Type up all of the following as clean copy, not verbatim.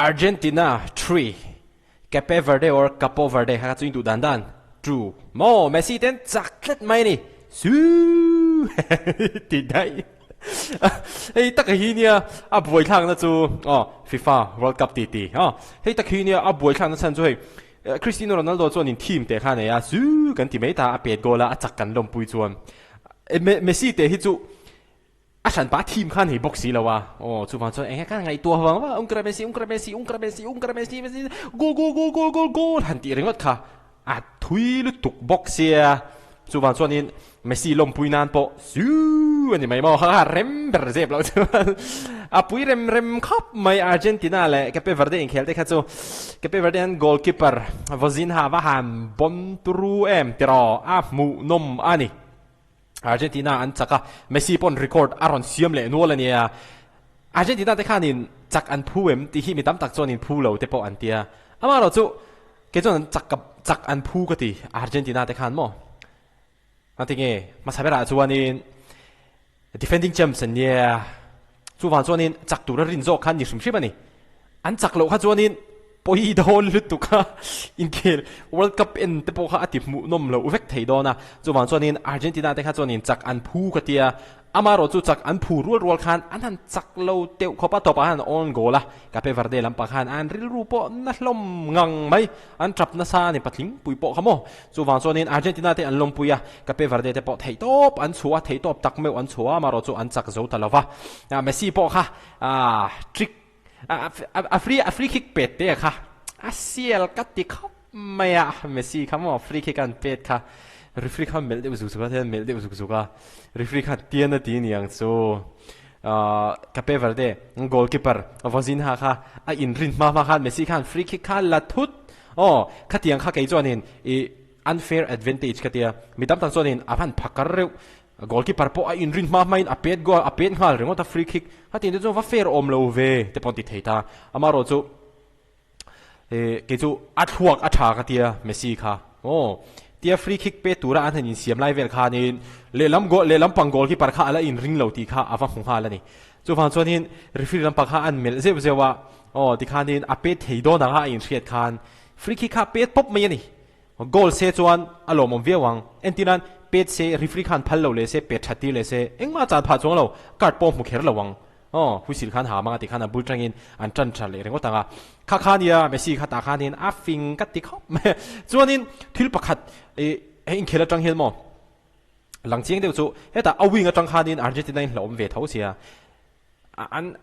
Argentina 3 Cape Verde or Capo Verde ha chu in tu dan dan true mo Messi ten chaklet mai ni su ti dai hey tak hi nia a boi thang na chu FIFA World Cup Titi hey tak hi nia a boi thang na chan chu hey Cristiano Ronaldo chuan in team te kha ne ya su kan ti mai ta a pet gola a chak kan lom pui chuan Messi te hi chu a san pa team khan hi boxi lawa chu van chuan ka ngai tua hawang wa Messi gol han ti ringot kha a thui lu tuk boxia chu van chuan in Messi lom pui nan po su ani mai mo ha rem ber zep lo chuan a pui rem khop mai Argentina le Cape Verde in khel te kha chu Cape Verdean goalkeeper vozin ha wa han bon tru em tero a mu nom ani Argentina an chaka Messi pon record aron siam le nual ania Argentina te khanin chak an phuem ti hi mi tam tak chon in phu lo te po an tia ama ro chu ke chon chak an phu ka ti Argentina te khan mo atinge masabera chuanin defending champs ania chu wan chuanin chak tur rin zo khan ni shim shim ani an chak lo kha chuanin poi don lutu kha in khel World Cup in te po kha ati mu nom lo vek thei dona chu wan chuanin Argentina te kha chuanin chak an phu ka tia amaro chu chak an phu rual khan an han chak lo teu khopa to pa han on gola Cape Verde lam pa khan an ril ru po na hlom ngang mai an trap na sa ni patling pui po khamo chu wan chuanin Argentina te an lom puya Cape Verde te po thei top an chua thei top tak meu an chua amaro chu an chak zo talawa Messi po kha trick free kick pet te kha sial kati khop maya Messi khamo free kick an pet kha referee kha mel de usuka the mel de usuka referee kha tian ti niang so Cape Verde goalkeeper vozin ha kha a in rin ma kha Messi khan free kick kha la thut khatiang kha kai chuanin unfair advantage katia midam tang chuanin avan phakar reu goalkeeper po a in rin ma main a pet go a pet ngal rengot a free kick hatin chu va fair om lo ve te pon ti theita amaro chu ke chu a thuak a tha ka tia Messi kha tia free kick pe tura an hanin siam lai vel kha nin le lam pang goalkeeper kha ala in ring lo ti kha awa khung ha la ni chu fan chuanin referee lam pa kha an mel zeu zewa ti khanin a pe thei do na ha in riat khan free kick kha pe pop mai ni goal se chuan alom om viawang entinan pet se referee khan phal lo le se pe thati le se engma chan pha chong lo card pom mu kher lawang huisil khan ha ma ti khan bul tangin an tran tran le rengo tanga kha khania Messi kha ta khanin a fing ka ti khop chuanin thil pakhat in khela tang hel mo langchiang deu chu heta awing atang khanin Argentina in hlom ve tho sia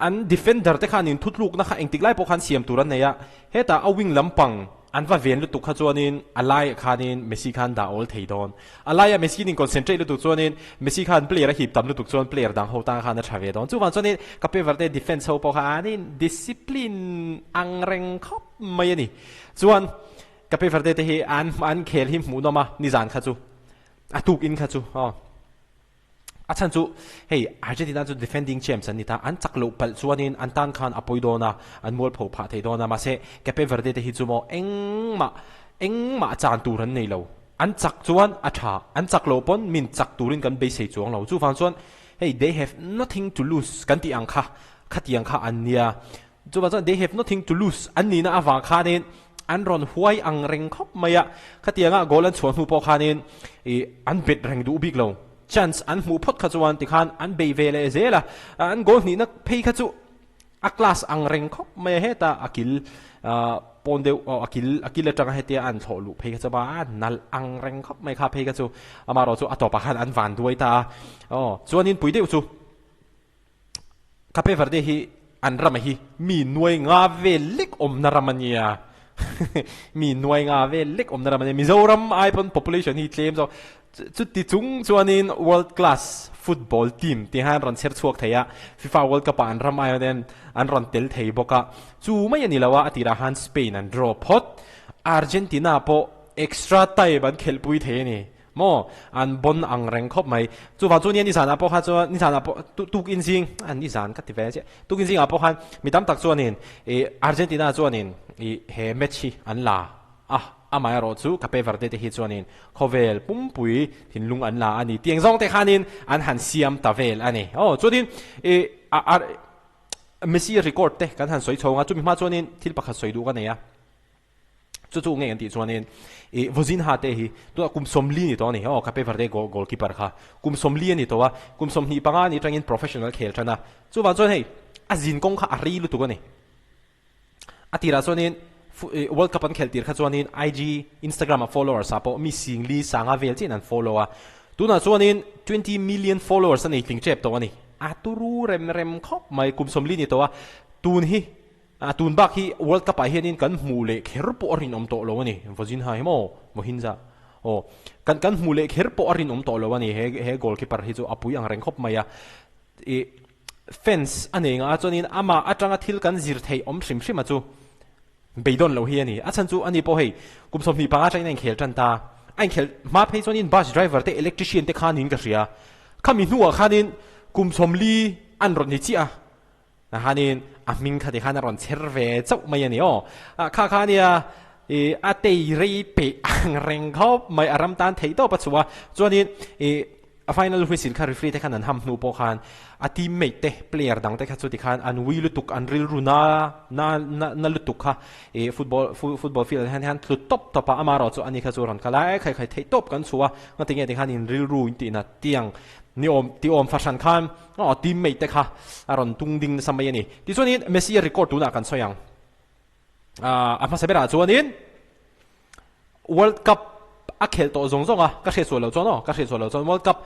an defender te khanin thutluk na kha engtik lai po khan siam turan neya heta awing lampang an va ven lu tu kha chuanin alai khanin Messi khan da ol theidon alai Messi nin concentrate lu tu chuanin Messi khan player hip tam lu tu chuan player dang ho ta khan na thave don chu wan chuanin Cape Verde defense ho po khanin discipline angreng khop mai ni chuan Cape Verde te hi an khel hi mu no ma ni zan kha chu atuk in kha chu achan chu hey Argentina chu defending champs ani ta an chaklo pal chuanin an tan khan apoidona an mol pho pha theidona ma se Cape Verde te hi chu mo engma chan turan nei lo an chak chuan atha an chaklo pon min chak turin kan be sei chuang lo chu fan chuan hey they have nothing to lose kan ti ang kha khatiang kha an nia chu ba chuan they have nothing to lose an ni na awa kha nen an ron huai ang reng khop maya khatianga golan chuan hu po khanin an bet reng du big lo chance an mu phot kha chuan ti khan an be vele zela an gol ni na phei kha chu a class ang reng khop me heta akil pondeu akil atanga hetia an tholu phei kha ba nal ang reng khop mai kha phei kha chu amaro chu atopa khan an van duai ta chuanin puideu chu Cape Verde hi an ram hi mi nuai nga velik om na ramania mi nuai nga velik om na ramania Mizoram ipon population hi claim so chu ti chung chuanin world class football team ti han ron ser chuak theya FIFA World Cup an ram ai den an ron tel thei boka chu mai ani lawa atira han Spain an draw pot Argentina po extra time ban khel pui the ni mo an bon ang reng khop mai chu wa chu ni sana po kha chu ni sana po tuk in sing an ni san ka ti ve che tuk in sing a po khan midam tak chuanin Argentina chuanin he match an la amai ro chu Cape Verde te hi chuanin khovel pumpui thinlung an la ani tiang zong te khanin an han siam tavel ani chuanin Messi record te kan han soi chonga chumi ma chuanin thil pakhat soi du ka neya chu nge anti chuanin vozin ha te hi to kum somli ni to ni Cape Verde goalkeeper kha kum somli ni to wa kum som ni panga ni tangin professional khel thana chu wa chuan hei azin kong kha ari lu tu ka ni atira chuanin World Cup an khel tir kha chuanin IG Instagram followers apo mi singli sanga vel chin an follower tuna chuanin 20 million followers ani tling chep to ani aturu rem khop mai kum somli ni to wa tun hi tun bak hi World Cup ai hianin kan hmule kher po rin om to lo ani vozin ha mo hinza kan hmule kher po rin om to lo ani he goalkeeper hi chu apui ang reng khop maya fence ani nga chuanin ama atanga thil kan zir thei om hrim hrim chu beidon lo hi ani achan chu ani po hei kum som ni panga train khel tan ta anh khel ma phei chuanin bus driver te electrician te khanin ka ria khami nuwa khanin kum som li an ron ni chi a hanin aming khati khana ron cherve chau mai ani kha khania atei rei pe ang reng khop mai aram tan thei to pachuwa chuanin a final whistle kha referee te khanan ham nu po khan a teammate te player dang te kha chuti khan an wi lutuk an ril runa na lutuk kha football field han tlut top pa amaro chu ani kha chu ron kala khai thei top kan chuwa ngatinge te khan in ril ru inti na tiang ni ti om fashion khan teammate te kha aron tungding samai ani ti chuanin Messi record tu na kan soyang ama sabera chuanin World Cup a khel to zong zong ka hre so lo chon ka hre so lo chon World Cup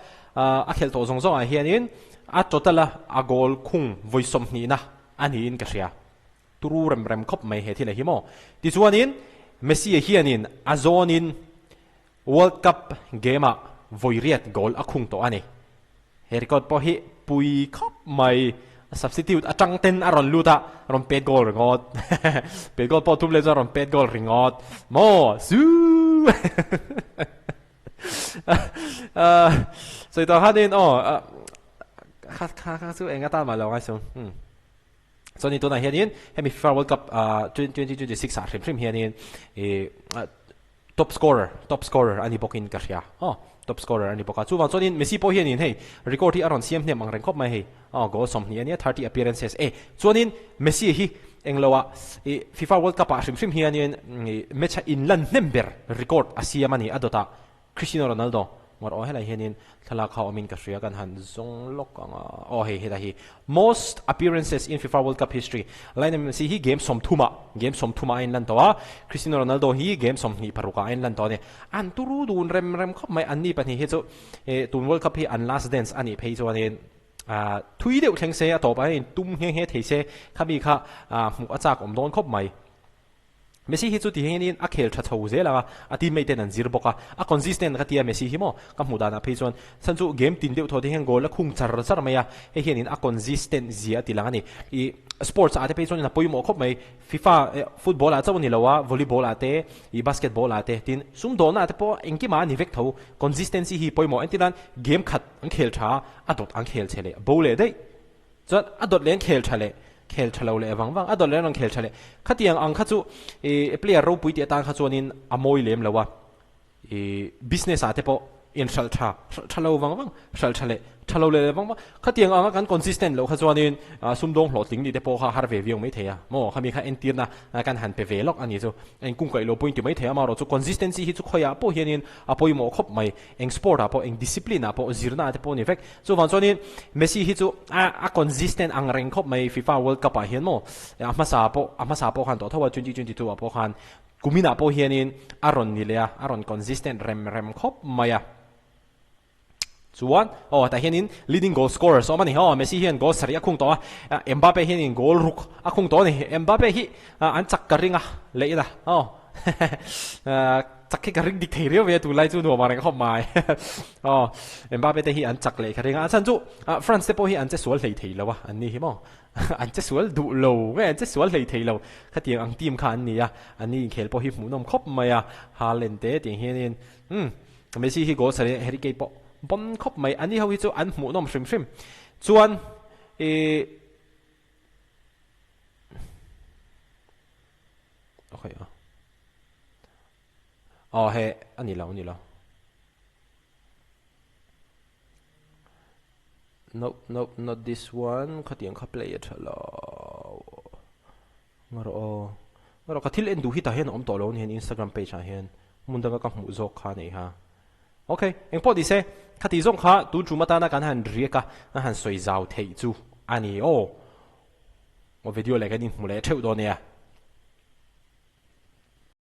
a khel to zong zong hianin a totala a goal khung voisom ni na ani in ka hria turu rem khop mai he thile hi mo ti chuanin Messi hianin a zonin World Cup game a voiriat goal a khung to ani he record po hi pui khop mai substitute atang ten aron luta ron pet goal ringot pet goal po tum le ron pet goal ringot mo su so ito hadin kha su enga ta ma lo nga so so nito na hianin hemi FIFA World Cup 2026 a hrim hianin top scorer ani bokin ka ria top scorer ani boka chuwa chonin Messi po hianin hei record hi aron siam hnem ang reng khop mai hei goal som ni ania 30 appearances chonin Messi hi englowa FIFA World Cup a hrim hianin match in lan number record asiam ani adota Cristiano Ronaldo ngor helai hianin thala kha omin ka hria kan han zong lok anga hei heta hi most appearances in FIFA World Cup history line Messi hi game som thuma in lan towa Cristiano Ronaldo hi game som ni paruka in lan to ne an turu dun rem khop mai anni pani he chu tun World Cup hi an last dance ani phei chu anin thui deuh thleng se atop a in tum he thei se khabi kha mu achak om don khop mai Messi hi chu ti hianin a khel tha chho zela a teammate an zir boka a consistent ka tia Messi hi mo ka hmu dana phei chuan san chu game tin deuh tho te heng goal a khung char maya he hianin a consistent zia tilangani sports ate phei chuan na poimo khop mai FIFA football a chawni lowa volleyball ate basketball ate tin sum dona ate po engki ma ni vek tho consistency hi poimo entilan game khat ang khel tha adot ang khel chele bole dei chuan adot len khel thale khel thalo le wang adol le rong khel thale khatiang ang khachu player ro puite ta kha chuanin amoi lem lawa business ate po in thalo wang shal thale thalo le wang khatiang ang kan consistent lo kha chuanin sumdong hlotling ni te po kha harve viong mai theya mo khami kha entirna kan han pe velok ani chu en kung kai lo point mai theya ma ro chu consistency hi chu khoya po hianin apoi mo khop mai eng sport apo eng discipline apo zirna te po ni vek chu wan chuanin Messi hi chu a consistent ang reng khop mai FIFA World Cup a hian mo ama sa po khan to thawa 2022 apo khan kumina po hianin aron ni le aron consistent rem khop maya chuan ta hianin leading goal scorer so mani Messi hian goal sari akhung to Mbappe hianin goal ruk akhung to ni Mbappe hi an chak ka ringa leida chakki ka ring dik thei rio ve tu lai chu no mareng khop mai Mbappe te hi an chak le ka ringa chan chu France te po hi an che sual thei thei lawa an ni hi mo an che sual du lo ve an che sual thei thei lo khatiang ang team kha an ni ani khel po hi mu nom khop maya Haaland te ti hianin Messi hi goal sari Harry Kane po bon khop mai ani ho hi chu an hmu nom hrim chuan okay he ani lo nope not this one khatiang kha play it lo ngaro ka thil en du hi ta hen om to lo hen Instagram page a hen mun danga ka mu zok kha nei ha okay eng po di se khati zong kha tu chu mata na kan han rieka na han soi zau thei chu ani o video le kan in mu le theu do ne